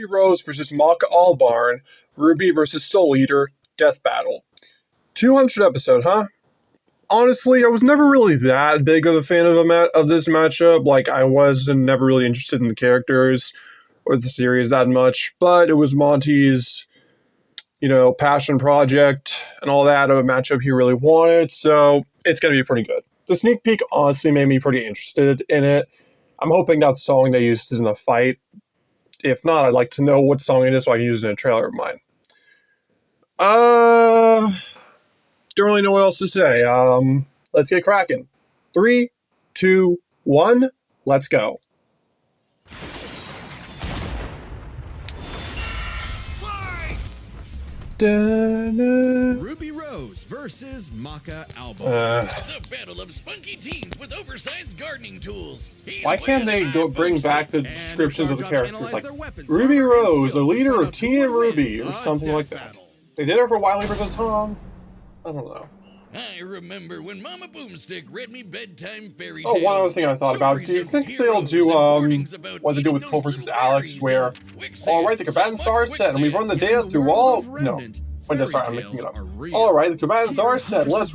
Rose versus Maka Albarn, RWBY versus Soul Eater, Death Battle. 200 episode, huh? Honestly, I was never really that big of a fan of this matchup. Like, I was never really interested in the characters or the series that much, but it was Monty's, passion project and all that of a matchup he really wanted, so it's going to be pretty good. The sneak peek honestly made me pretty interested in it. I'm hoping that song they used is in the fight. If not, I'd like to know what song it is so I can use it in a trailer of mine. Don't really know what else to say. Let's get cracking. 3, 2, 1, let's go. RWBY Rose versus Maka Albarn. The battle of spunky teens with oversized gardening tools. Why can't they bring back the descriptions of the characters? Like, RWBY Rose, the leader of Team RWBY, or something like that. They did it for Wiley vs. Tom. I don't know. I remember when Mama Boomstick read me bedtime fairy tales. Oh, one other thing I thought about. Do you think they'll do, what they do with Cole vs. Alex, where, alright, the combatants are set, and we run the data through all... No. Wait, sorry, I'm mixing it up. Alright, the combatants are set. Let's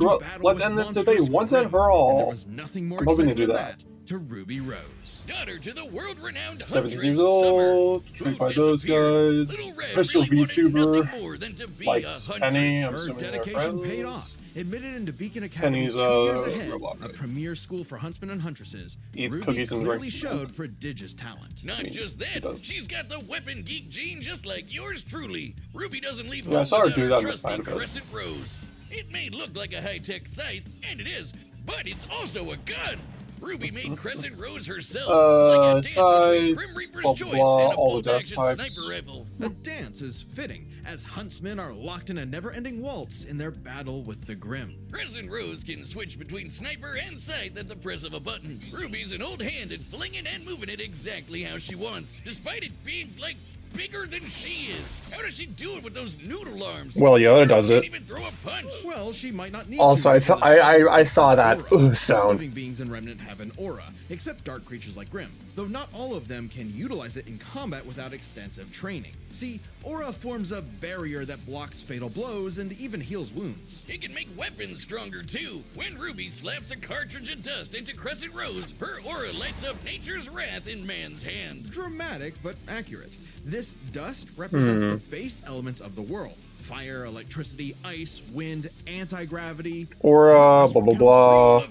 end this debate once and for all. I'm hoping to do that. To RWBY Rose, daughter to the world-renowned 17 years old, trained by those guys, official VTuber, likes Penny, I'm assuming they're friends. Paid off. Admitted into Beacon Academy Penny's 2 years ahead, robot, right? a premier school for huntsmen and huntresses. Eats RWBY cookies and clearly drinks. showed prodigious talent. Not just that, she's got the weapon geek gene just like yours truly. RWBY doesn't leave Yeah, I home saw her without do her that in the trusty side of it. Crescent Rose. It may look like a high-tech scythe, and it is, but it's also a gun. RWBY made Crescent Rose herself, like a dance between Grim Reaper's blah, choice blah, and a all the bolt-action death types. sniper rifle. The dance is fitting, as huntsmen are locked in a never-ending waltz in their battle with the Grim. Crescent Rose can switch between sniper and scythe at the press of a button. RWBY's an old hand at flinging and moving it exactly how she wants, despite it being, like, bigger than she is. How does she do it with those noodle arms? Well, Yoda does it. Can't even throw a punch. Well, she might not need Also, to. I saw that sound. Living beings in Remnant have an aura, except dark creatures like Grim, though not all of them can utilize it in combat without extensive training. See, aura forms a barrier that blocks fatal blows and even heals wounds. It can make weapons stronger too. When RWBY slaps a cartridge of dust into Crescent Rose, her aura lights up nature's wrath in man's hand. Dramatic, but accurate. This dust represents the base elements of the world. Fire, electricity, ice, wind, anti-gravity. Aura, blah, blah, blah.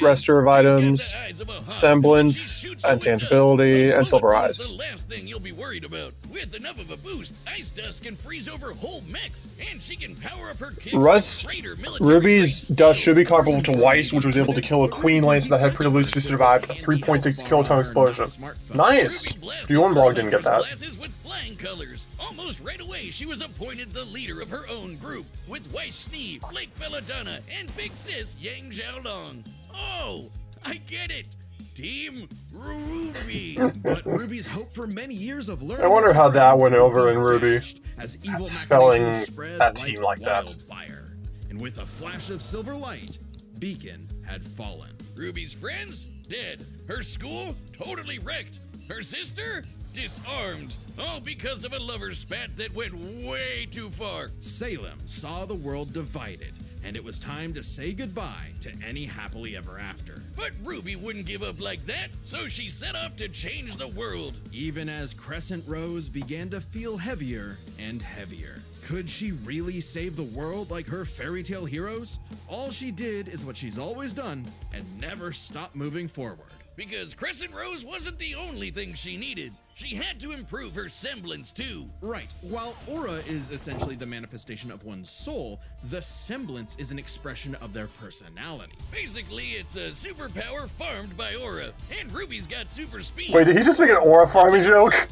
Restorative items, semblance, intangibility, and silver eyes. The last thing you'll be worried about. With enough of a boost, ice dust can freeze over whole mechs, and she can power up her kids. RWBY's dust should be comparable to Weiss, which was able to kill a Queen Lancer that had previously survived a 3.6 kiloton explosion. Nice! The Blog didn't get that. With flying colors. Almost right away, she was appointed the leader of her own group, with Weiss Schnee, Flake Belladonna, and Big Sis Yang Xiaolong. Oh, I get it. Team RWBY. But RWBY's hope for many years of learning. I wonder how that went over in RWBY. As evil spelling machinations spread that team like that. Wildfire. And with a flash of silver light, Beacon had fallen. RWBY's friends dead. Her school totally wrecked. Her sister disarmed. All because of a lover's spat that went way too far. Salem saw the world divided, and it was time to say goodbye to any happily ever after. But RWBY wouldn't give up like that, so she set off to change the world. Even as Crescent Rose began to feel heavier and heavier. Could she really save the world like her fairy tale heroes? All she did is what she's always done and never stopped moving forward. Because Crescent Rose wasn't the only thing she needed. She had to improve her semblance too. Right. While aura is essentially the manifestation of one's soul, the semblance is an expression of their personality. Basically, it's a superpower farmed by aura, and RWBY's got super speed. Wait, did he just make an aura farming joke?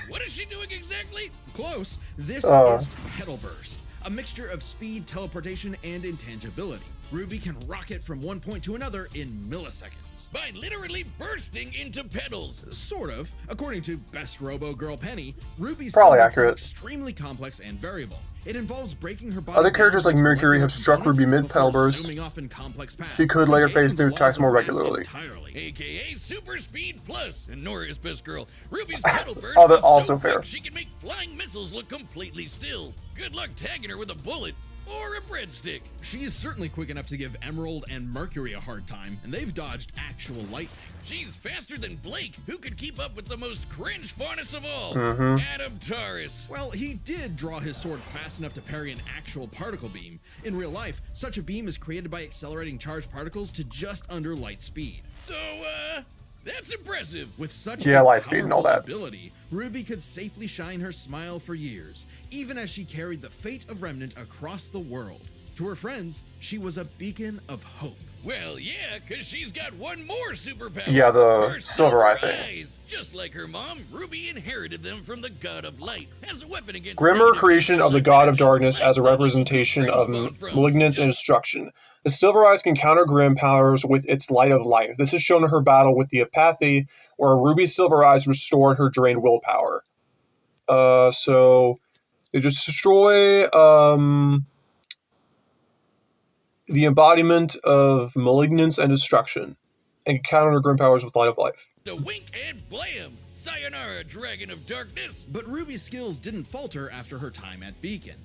What is she doing exactly? Close. This is Petal Burst, a mixture of speed, teleportation, and intangibility. RWBY can rocket from one point to another in milliseconds. By literally bursting into petals. Sort of. According to Best Robo Girl Penny, RWBY's Probably semblance accurate. is extremely complex and variable. It involves breaking her body. Other characters down like into Mercury have molecular struck components RWBY before mid-petal bursts. zooming off in complex paths, She could later negating phase the through laws attacks of more mass regularly. entirely. AKA Super Speed Plus. And Nora is best girl. Ruby's pedal burst Oh, that's is also so fair. quick she can make flying missiles look completely still. Good luck tagging her with a bullet or a breadstick. She is certainly quick enough to give Emerald and Mercury a hard time, and they've dodged actual lightning. She's faster than Blake, who could keep up with the most cringe faunus of all, Mm-hmm. Adam Taurus. Well, he did draw his sword fast enough to parry an actual particle beam. In real life, such a beam is created by accelerating charged particles to just under light speed. So, that's impressive. With such Yeah, a light speed and all powerful that. ability, RWBY could safely shine her smile for years, even as she carried the fate of Remnant across the world. To her friends, she was a beacon of hope. Well, yeah, because she's got one more superpower. Yeah, the Her silver eye thing. eyes. Just like her mom, RWBY inherited them from the God of Light as a weapon against Grimmer negative creation of the God of Darkness as a light representation of spawned from. malignance and destruction. The Silver Eyes can counter Grim powers with its Light of Life. This is shown in her battle with the Apathy, where RWBY's Silver Eyes restored her drained willpower. So they just destroy the embodiment of malignance and destruction, and can counter her Grim powers with Light of Life. The wink and blam! Sayonara, Dragon of Darkness! But RWBY's skills didn't falter after her time at Beacon.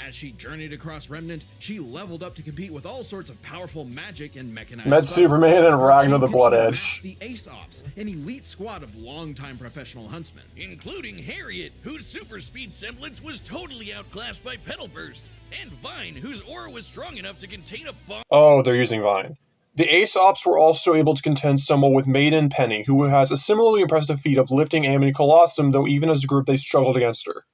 As she journeyed across Remnant, she leveled up to compete with all sorts of powerful magic and mechanized Met foes. Superman and Her Ragnar team the could Blood even Edge. match the Ace Ops, an elite squad of longtime professional huntsmen. Including Harriet, whose super speed semblance was totally outclassed by Petal Burst, and Vine, whose aura was strong enough to contain a bomb. Oh, they're using Vine. The Ace Ops were also able to contend somewhat with Maiden Penny, who has a similarly impressive feat of lifting Amity Colossum, though even as a group they struggled against her.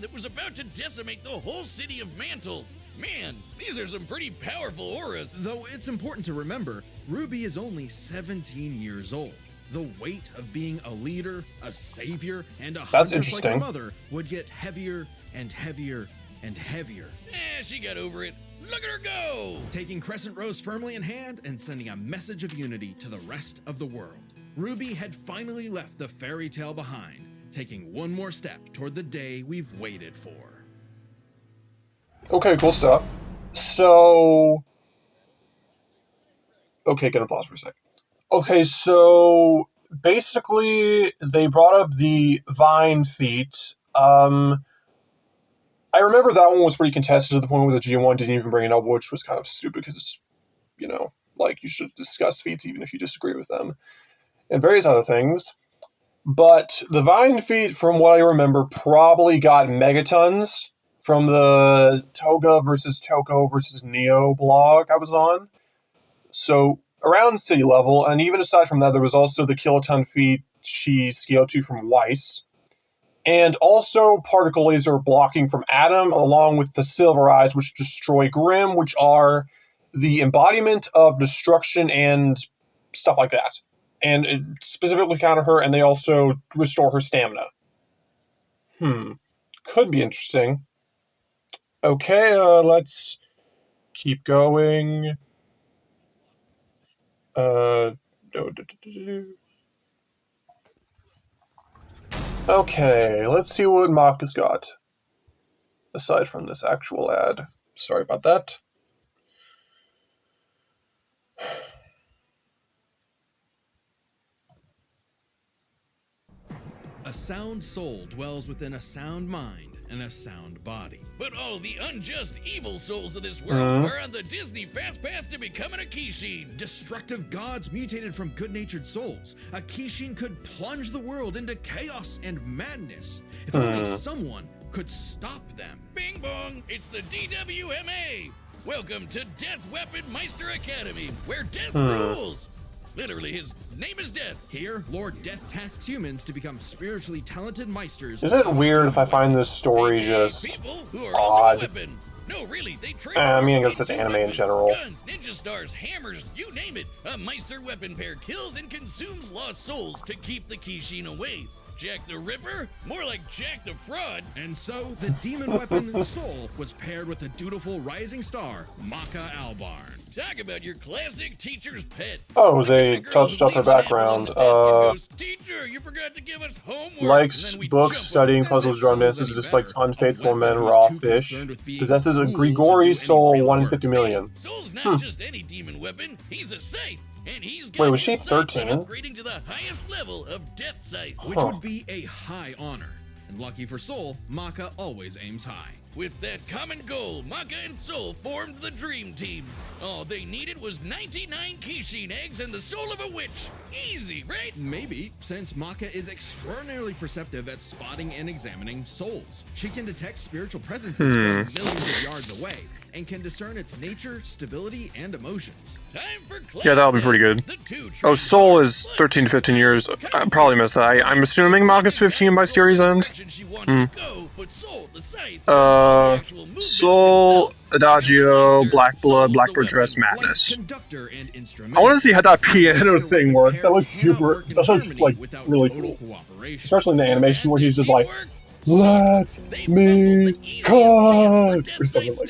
That was about to decimate the whole city of Mantle. Man, these are some pretty powerful auras. Though it's important to remember, RWBY is only 17 years old. The weight of being a leader, a savior, and a huntress like interesting. her mother would get heavier and heavier and heavier. She got over it. Look at her go! Taking Crescent Rose firmly in hand and sending a message of unity to the rest of the world. RWBY had finally left the fairy tale behind, taking one more step toward the day we've waited for. Okay, cool stuff. So... Okay, gonna pause for a second. Okay, so... Basically, they brought up the Vine feat. I remember that one was pretty contested to the point where the GM1 didn't even bring it up, which was kind of stupid because it's, you know, like you should discuss feats even if you disagree with them. And various other things. But the Vine feat, from what I remember, probably got megatons from the Toga versus Toko versus Neo blog I was on. So around city level, and even aside from that, there was also the kiloton feat she scaled to from Weiss. And also particle laser blocking from Adam, along with the Silver Eyes, which destroy Grim, which are the embodiment of destruction and stuff like that. And it specifically counter her, and they also restore her stamina. Could be interesting. Okay, let's keep going. Okay, let's see what Maka's got. Aside from this actual ad. Sorry about that. A sound soul dwells within a sound mind and a sound body. But all the unjust evil souls of this world are on the Disney Fast Pass to becoming a Kishin. Destructive gods mutated from good-natured souls. A Kishin could plunge the world into chaos and madness. If only someone could stop them. Bing bong, it's the DWMA. Welcome to Death Weapon Meister Academy, where death rules. Literally, his name is Death. Here, Lord Death tasks humans to become spiritually talented meisters. Is it weird if I find this story just People who are also a odd? weapon. No, really, they trade. I mean, I guess that's anime in general. Guns, ninja stars, hammers, you name it. A Meister weapon pair kills and consumes lost souls to keep the Kishin away. Jack the Ripper? More like Jack the Fraud. And so, the demon weapon Soul was paired with the dutiful rising star, Maka Albarn. Talk about your classic teacher's pet. Oh, they touched up her background. Teacher, you forgot to give us homework. Likes books, studying puzzles, drum dances, dislikes unfaithful men, raw fish. Possesses a Grigori soul, 1 in 50 million. Soul's not just any demon weapon, he's a scythe. And he's Wait, was she 13? Upgrading to the highest level of Death Scythe. Which would be a high honor. And lucky for Soul, Maka always aims high. With that common goal, Maka and Soul formed the Dream Team. All they needed was 99 Kishin eggs and the soul of a witch. Easy, right? Maybe, since Maka is extraordinarily perceptive at spotting and examining souls. She can detect spiritual presences from millions of yards away, and can discern its nature, stability, and emotions. Time for Yeah, that'll be pretty good. Oh, Soul is 13 to 15 years. I probably missed that. I'm assuming Maka's 15 by series end. Soul, Adagio, Black Blood, Blackbird Dress, Madness. I want to see how that piano thing works. That looks that looks like really cool. Especially in the animation where he's just like, let me come, or something like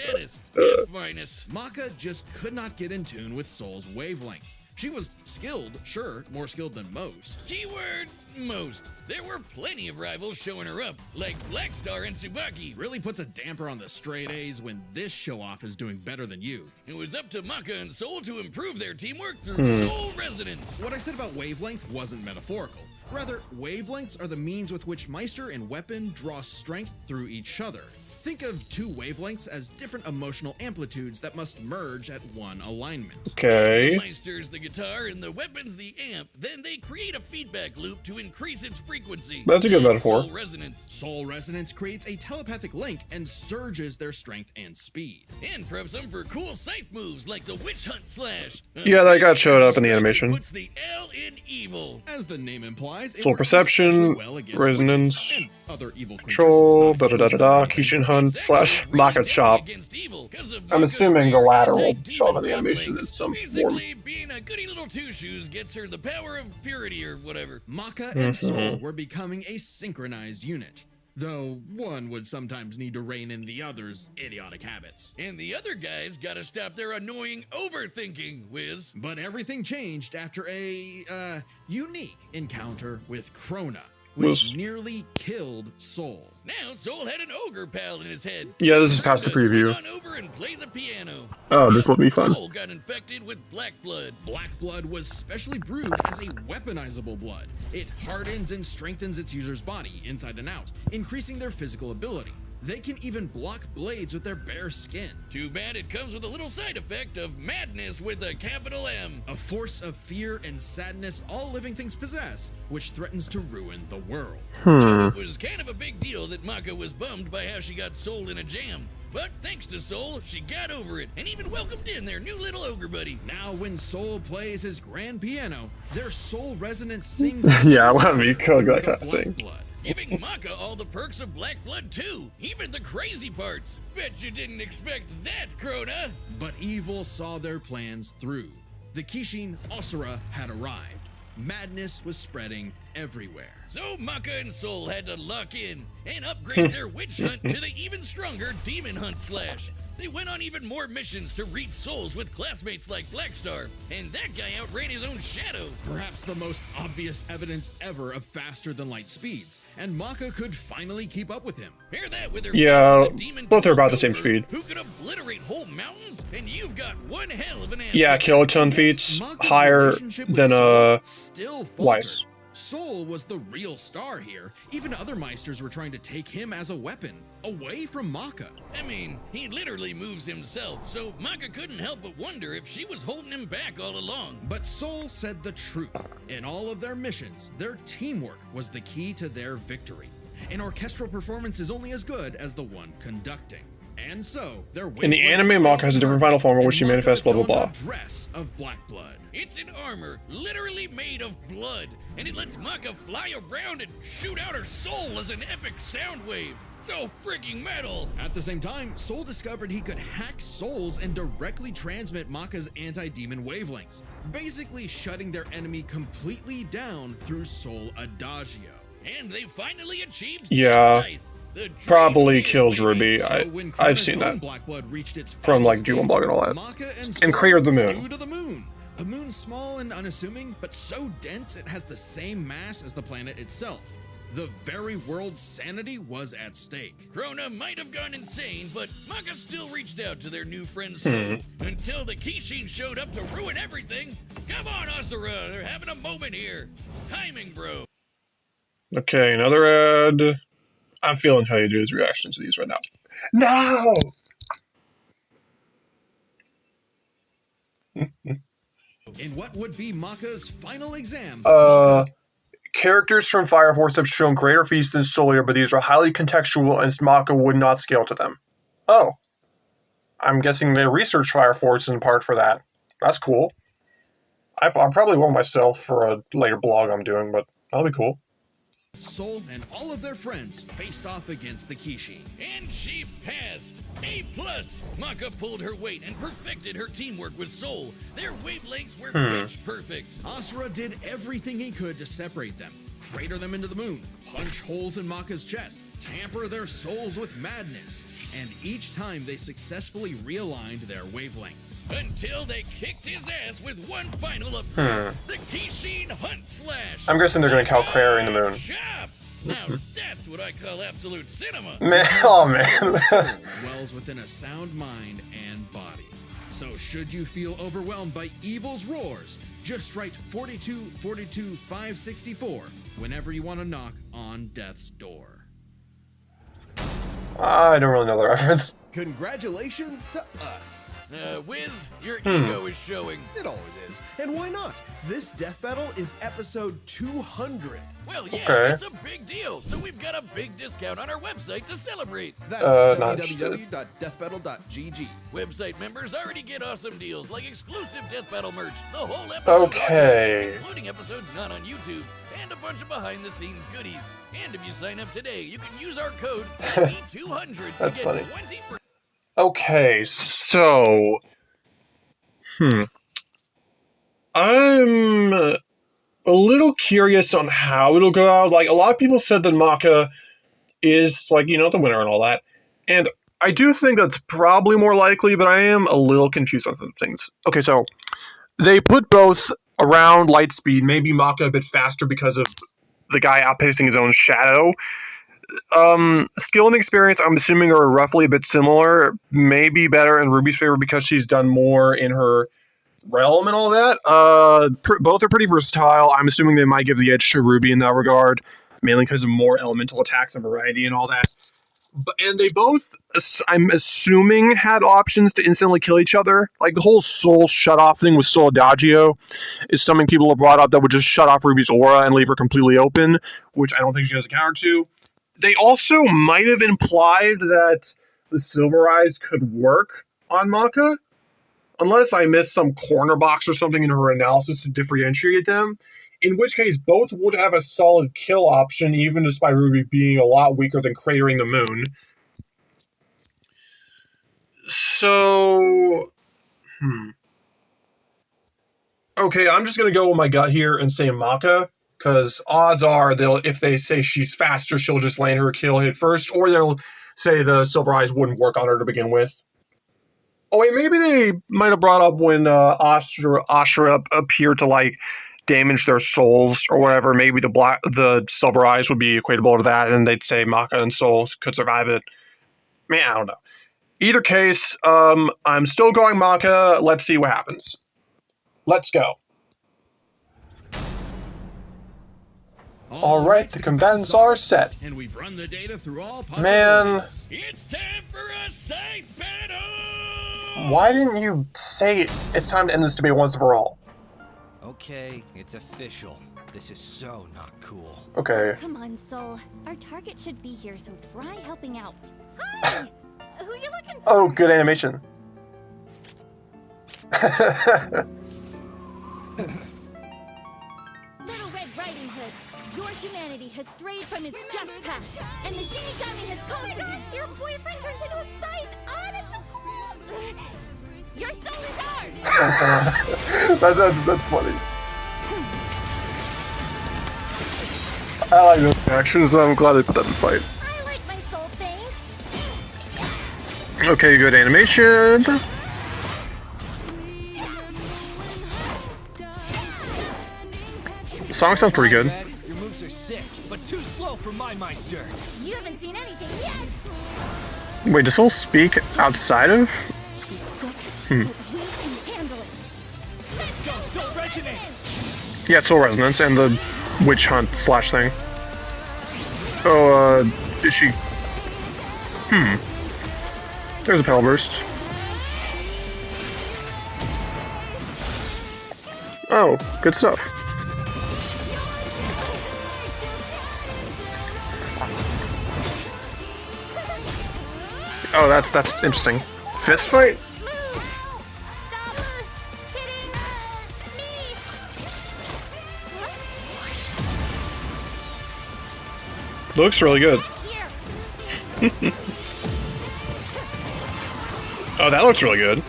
that. Maka just could not get in tune with Soul's wavelength. She was skilled, sure, more skilled than most. Keyword most. There were plenty of rivals showing her up, like Blackstar and Tsubaki. Really puts a damper on the straight A's when this show-off is doing better than you. It was up to Maka and Soul to improve their teamwork through Soul Resonance. What I said about wavelength wasn't metaphorical. Rather, wavelengths are the means with which Meister and weapon draw strength through each other. Think of two wavelengths as different emotional amplitudes that must merge at one alignment. Okay. The Meister's the guitar and the weapon's the amp. Then they create a feedback loop to increase its frequency. That's a good metaphor. Soul Resonance. Soul Resonance creates a telepathic link and surges their strength and speed. And preps them for cool scythe moves like the Witch Hunt Slash. Yeah, that got showed up in the animation. Puts the L in evil. As the name implies, Soul Perception, Resonance, other evil Control, Kishin Hunt / Maka Chop. I'm assuming the latter will show up in the animation in some form. Basically, being a goody little two-shoes gets her the power of purity or whatever. Maka and Soul were becoming a synchronized unit, though one would sometimes need to rein in the other's idiotic habits. And the other guys gotta stop their annoying overthinking, Wiz. But everything changed after a, unique encounter with Krona, which nearly killed Soul. Now Soul had an ogre pal in his head. Yeah, this is past the preview. On over and play the piano. Oh, this will be fun. Soul got infected with black blood. Black blood was specially brewed as a weaponizable blood. It hardens and strengthens its user's body, inside and out, increasing their physical ability. They can even block blades with their bare skin. Too bad it comes with a little side effect of madness with a capital M. A force of fear and sadness all living things possess, which threatens to ruin the world. So it was kind of a big deal that Maka was bummed by how she got Soul in a jam. But thanks to Soul, she got over it and even welcomed in their new little ogre buddy. Now when Soul plays his grand piano, their Soul Resonance sings yeah, I want to be cool, that kind of thing. Blood. Giving Maka all the perks of black blood too, even the crazy parts. Bet you didn't expect that, Krona. But evil saw their plans through. The Kishin Asura had arrived. Madness was spreading everywhere. So Maka and Soul had to lock in and upgrade their witch hunt to the even stronger demon hunt slash. They went on even more missions to reap souls with classmates like Blackstar, and that guy outran his own shadow. Perhaps the most obvious evidence ever of faster than light speeds, and Maka could finally keep up with him. Pair that with her both are about the same speed. Who could obliterate whole mountains, and you've got one hell of an answer. Yeah, kiloton feats higher than Weiss. Soul was the real star here. Even other Meisters were trying to take him as a weapon, away from Maka. I mean, he literally moves himself, so Maka couldn't help but wonder if she was holding him back all along. But Soul said the truth. In all of their missions, their teamwork was the key to their victory. An orchestral performance is only as good as the one conducting. And so, in the anime, Maka has a different final form in which she manifests blah blah blah. Dress of black blood. It's an armor literally made of blood, and it lets Maka fly around and shoot out her soul as an epic sound wave. So freaking metal! At the same time, Soul discovered he could hack souls and directly transmit Maka's anti-demon wavelengths, basically shutting their enemy completely down through Soul Adagio. And they finally achieved Yeah. Scythe, the dream Probably she kills had waited. RWBY. So when I've Krona's seen own that Black Blood reached its from final like stage, G1 blog and all that. Maka and And Soul Crater the Moon. flew to the moon. A moon small and unassuming, but so dense it has the same mass as the planet itself. The very world's sanity was at stake. Krona might have gone insane, but Maka still reached out to their new friend Soul until the Kishin showed up to ruin everything. Come on, Asura, they're having a moment here. Timing, bro. Okay, another ad. I'm feeling how you do his reactions to these right now. No! In what would be Maka's final exam, Characters from Fire Force have shown greater feats than Soul Eater, but these are highly contextual and Maka would not scale to them. Oh. I'm guessing they researched Fire Force in part for that. That's cool. I probably will myself for a later blog I'm doing, but that'll be cool. Soul and all of their friends faced off against the Kishi. And she passed. A+. Maka pulled her weight and perfected her teamwork with Soul. Their wavelengths were pitch perfect. Asura did everything he could to separate them, crater them into the moon, punch holes in Maka's chest, tamper their souls with madness, and each time they successfully realigned their wavelengths. Until they kicked his ass with one final upgrade. The Kishin Hunt Slash. I'm guessing they're going to count cratering the moon. Chop. Now that's what I call absolute cinema. Man, oh man. Dwells within a sound mind and body. So should you feel overwhelmed by evil's roars, just write 42 42 564 whenever you want to knock on death's door. I don't really know the reference. Congratulations to us. Wiz, your ego is showing. It always is. And why not? This death battle is episode 200. Well, yeah, Okay. it's a big deal, so we've got a big discount on our website to celebrate. That's not www.deathbattle.gg. Website members already get awesome deals like exclusive Death Battle merch, the whole episode, Okay. including episodes not on YouTube, and a bunch of behind-the-scenes goodies. And if you sign up today, you can use our code DB200 That's to get funny. 20%. Okay, so... I'm a little curious on how it'll go out. Like, a lot of people said that Maka is, like, you know, the winner and all that. And I do think that's probably more likely, but I am a little confused on some things. Okay, so they put both around light speed, maybe Maka a bit faster because of the guy outpacing his own shadow. Skill and experience, I'm assuming, are roughly a bit similar. Maybe better in RWBY's favor because she's done more in her realm and all that. Both are pretty versatile. I'm assuming they might give the edge to RWBY in that regard, mainly because of more elemental attacks and variety and all that. And they both, I'm assuming, had options to instantly kill each other. Like, the whole soul shut-off thing with Soul Adagio is something people have brought up that would just shut off RWBY's aura and leave her completely open, which I don't think she has a counter to. They also might have implied that the Silver Eyes could work on Maka, unless I missed some corner box or something in her analysis to differentiate them, in which case both would have a solid kill option, even despite RWBY being a lot weaker than cratering the moon. So... Okay, I'm just going to go with my gut here and say Maka, because odds are if they say she's faster, she'll just land her kill hit first, or they'll say the Silver Eyes wouldn't work on her to begin with. Oh wait, maybe they might have brought up when Ashura appeared to like damage their souls or whatever. Maybe the Silver Eyes would be equatable to that, and they'd say Maka and Soul could survive it. Man, I don't know. Either case, I'm still going Maka. Let's see what happens. Let's go. All right, the combatants are set. And we've run the data through all possible Man, It's time for a scythe battle! why didn't you say it's time to end this debate once and for all? Okay, it's official. This is so not cool. Okay. Come on, Soul. Our target should be here, so try helping out. Hi! Who you looking for? Oh, good animation. Little Red Riding Hood, your humanity has strayed from its just path, and the Shinigami has called you. Oh my gosh, your boyfriend turns into a scythe! Oh, that's so cool! Your soul is ours! That's funny. I like those actions, so I'm glad they put that in the fight. I like my soul, thanks. Okay, good animation. The song sounds pretty good. Your moves are sick, but too slow for my Meister. You haven't seen anything yet. Wait, does Soul speak outside of? She's quick, but we can handle it. Let's go, Soul Resonance! Yeah, Soul Resonance and the witch hunt slash thing. Oh, is she? There's a Petal Burst. Oh, good stuff. Oh, that's interesting. Fist fight? Stop her hitting me. Looks really good. Here. Oh, that looks really good.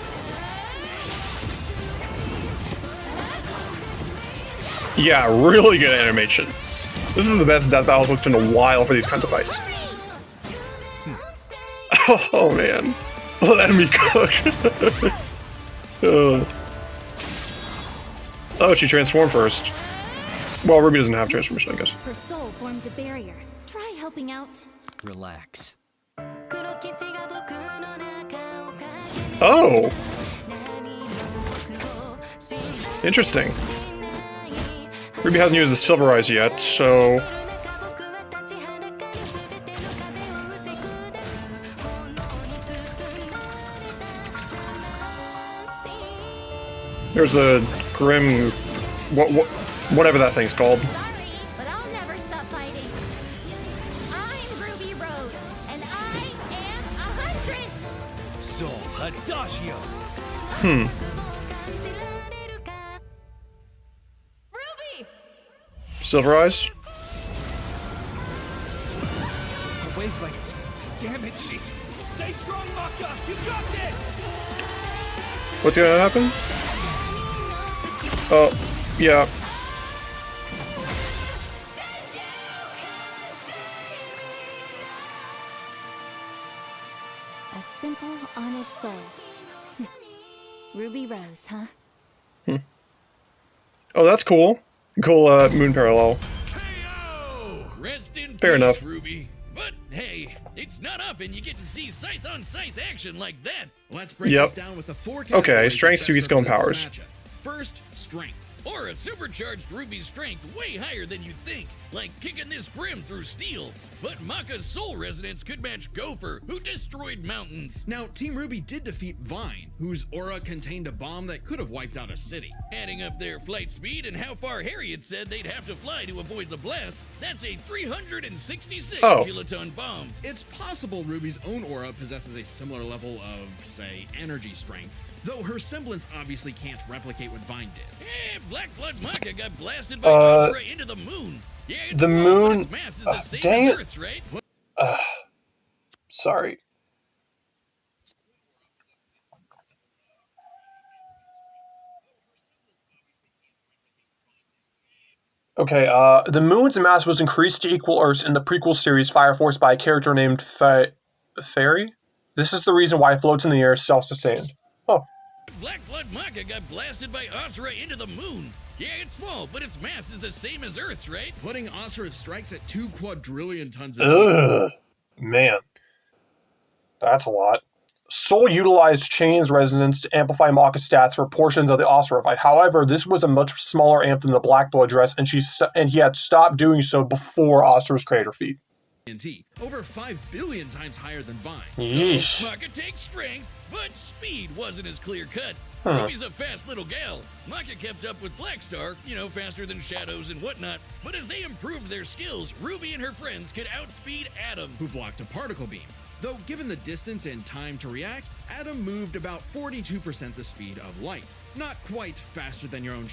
Yeah, really good animation. This is the best death battles looked in a while for these kinds of fights. Oh man. Let me cook. Oh, she transformed first. Well, Ruby doesn't have transformation, I guess. Her soul forms a barrier. Try helping out. Relax. Oh! Interesting. Ruby hasn't used the Silver Eyes yet, so... There's the Grim... whatever that thing's called. Sorry, but I'll never stop fighting. I'm Ruby Rose, and I am a huntress. Soul Adagio. Ruby! Silver Eyes? The wavelengths. Damn it, she's... Stay strong, Maka! You got this! What's gonna happen? Oh, yeah. A simple, honest soul. Ruby Rose, huh? Oh, that's cool. Cool, moon parallel. KO! Rest in Fair peace, enough. Ruby. But hey, it's not often you get to see scythe-on-scythe action like that. Let's break Yep. this down with the four Okay, categories strength, that speed, best skill, and represent this powers. matchup. First, strength. Or a supercharged Ruby's strength way higher than you'd think, like kicking this Grim through steel. But Maka's soul resonance could match Gopher, who destroyed mountains. Now, Team Ruby did defeat Vine, whose aura contained a bomb that could have wiped out a city. Adding up their flight speed and how far Harriet said they'd have to fly to avoid the blast, that's a 366 Oh. kiloton bomb. It's possible Ruby's own aura possesses a similar level of, say, energy strength, though her semblance obviously can't replicate what Vine did. Black Blood Maka got blasted by Asura into the moon. Yeah, it's the small, moon- but its mass is the same dang as it. Earth's, right? Sorry. Okay, the moon's mass was increased to equal Earth's in the prequel series Fire Force by a character named Fairy? This is the reason why it floats in the air self-sustained. Oh. Black Blood Maka got blasted by Asura into the moon. Yeah, it's small, but its mass is the same as Earth's, right? Putting Asura's strikes at 2 quadrillion tons of Ugh. Man. That's a lot. Soul utilized Chain's resonance to amplify Maka's stats for portions of the Asura fight. However, this was a much smaller amp than the Black Blood dress, and he had stopped doing so before Asura's Crater feat. TNT, over 5 billion times higher than Vine. Yeesh. Maka takes strength, but speed wasn't as clear-cut. Huh. Ruby's a fast little gal. Maka kept up with Blackstar, faster than Shadows and whatnot. But as they improved their skills, Ruby and her friends could outspeed Atom. Who blocked a particle beam. Though given the distance and time to react, Atom moved about 42% the speed of light. Not quite faster than your own.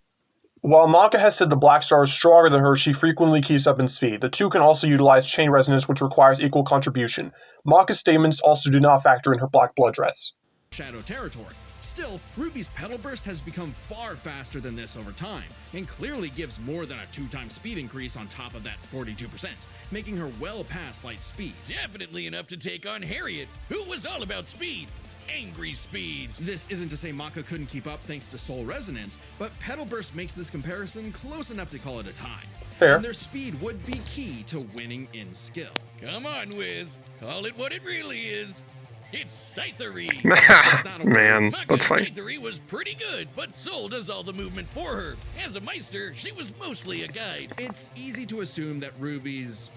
While Maka has said the Black Star is stronger than her, she frequently keeps up in speed. The two can also utilize chain resonance, which requires equal contribution. Maka's statements also do not factor in her Black Blood dress. Shadow territory. Still, RWBY's Petal Burst has become far faster than this over time, and clearly gives more than a 2-time speed increase on top of that 42%, making her well past light speed. Definitely enough to take on Harriet, who was all about speed. Angry speed. This isn't to say Maka couldn't keep up thanks to Soul Resonance, but Petal Burst makes this comparison close enough to call it a tie. Fair. And their speed would be key to winning in skill. Come on, Wiz. Call it what it really is. It's Scythery. Man, Maka's that's fine. Scythery was pretty good, but Soul does all the movement for her. As a Meister, she was mostly a guide. It's easy to assume that RWBY's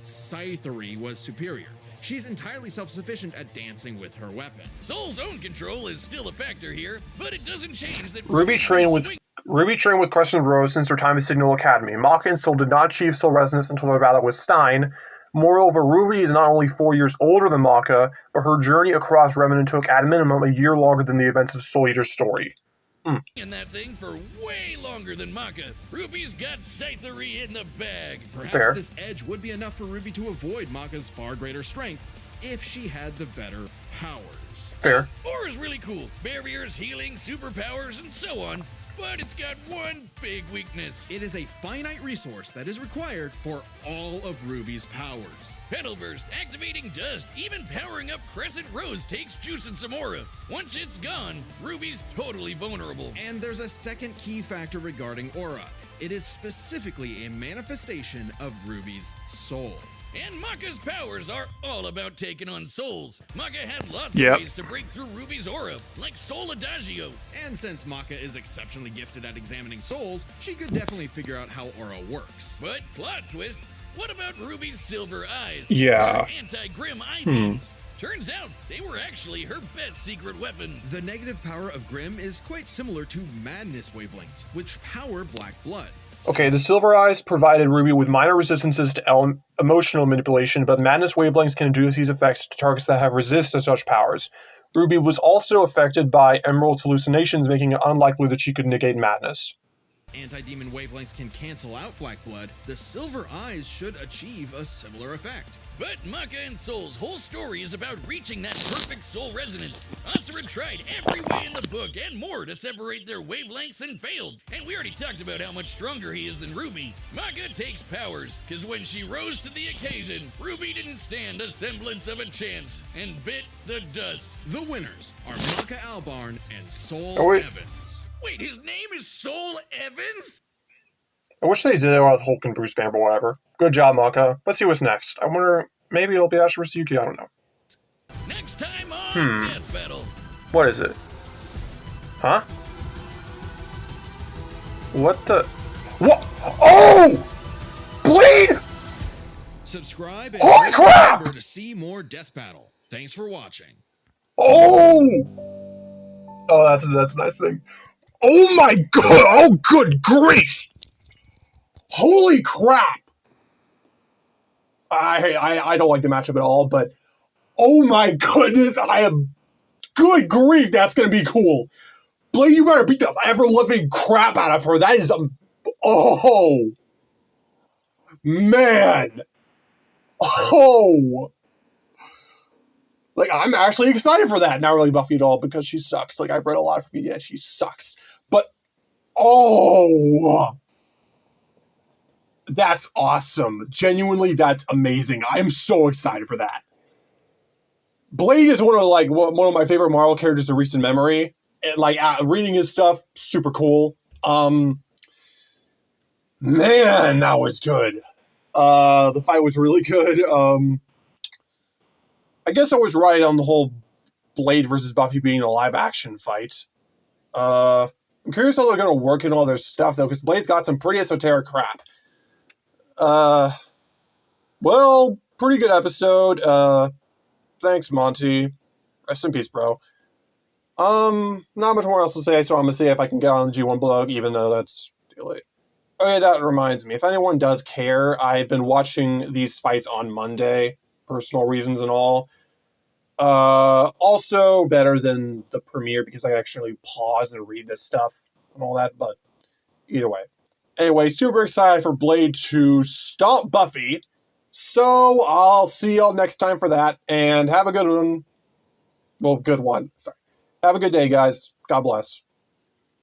Scythery was superior. She's entirely self-sufficient at dancing with her weapon. Soul's own control is still a factor here, but it doesn't change that RWBY trained with Crescent Rose since their time at Signal Academy. Maka and Soul did not achieve Soul Resonance until their battle with Stein. Moreover, RWBY is not only 4 years older than Maka, but her journey across Remnant took, at a minimum, a year longer than the events of Soul Eater's story. in that thing for way longer than Maka. RWBY's got Scythery in the bag. Perhaps Fair. this edge would be enough for RWBY to avoid Maka's far greater strength if she had the better powers. Fair. Aura's really cool. Barriers, healing, superpowers, and so on. But it's got one big weakness. It is a finite resource that is required for all of RWBY's powers. Petal Burst, activating Dust, even powering up Crescent Rose takes juice and some aura. Once it's gone, RWBY's totally vulnerable. And there's a second key factor regarding aura. It is specifically a manifestation of RWBY's soul. And Maka's powers are all about taking on souls. Maka had lots Yep. of ways to break through RWBY's aura, like Soul Adagio. And since Maka is exceptionally gifted at examining souls, she could definitely figure out how aura works. But plot twist, what about RWBY's silver eyes? Yeah. Her anti-grim eye beams. Turns out they were actually her best secret weapon. The negative power of Grim is quite similar to Madness wavelengths, which power Black Blood. Okay, the Silver Eyes provided RWBY with minor resistances to emotional manipulation, but Madness wavelengths can induce these effects to targets that have resist to such powers. RWBY was also affected by Emerald's hallucinations, making it unlikely that she could negate Madness. Anti-demon wavelengths can cancel out Black Blood. The Silver Eyes should achieve a similar effect. But Maka and Soul's whole story is about reaching that perfect soul resonance. Asura tried every way in the book and more to separate their wavelengths and failed. And we already talked about how much stronger he is than RWBY. Maka takes powers, because when she rose to the occasion, RWBY didn't stand a semblance of a chance and bit the dust. The winners are Maka Albarn and Soul Oh, wait. Evans. Wait, his name is Soul Evans? I wish they did it with Hulk and Bruce Banner, but whatever. Good job, Maka. Let's see what's next. I wonder, maybe it'll be Ash vs. Yuki, I don't know. Next time on Death Battle. What is it? Huh? What the? What? Oh! Bleed! Subscribe and Holy crap! remember to see more Death Battle. Thanks for watching. Oh! Oh, that's a nice thing. Oh my god! Oh, good grief! Holy crap! I don't like the matchup at all, but oh my goodness, I am... Good grief, that's gonna be cool. Blade, you better beat the ever-living crap out of her. That is... Oh! Man! Oh! Like, I'm actually excited for that. Not really Buffy at all, because she sucks. Like, I've read a lot of her, yeah, she sucks. But, oh! That's awesome. Genuinely, that's amazing. I'm so excited for that. Blade is one of my favorite Marvel characters of recent memory. And, like, reading his stuff, super cool. Man, that was good. The fight was really good. I guess I was right on the whole Blade versus Buffy being a live-action fight. I'm curious how they're going to work in all their stuff, though, because Blade's got some pretty esoteric crap. Well, pretty good episode. Thanks, Monty. Rest in peace, bro. Not much more else to say, so I'm going to see if I can get on the G1 blog, even though that's too late. Okay, that reminds me. If anyone does care, I've been watching these fights on Monday. Personal reasons and all. Also better than the premiere because I actually pause and read this stuff and all that, but either way. Anyway, super excited for Blade to stomp Buffy, so I'll see y'all next time for that, and have a good one. Well, good one. Sorry. Have a good day, guys. God bless.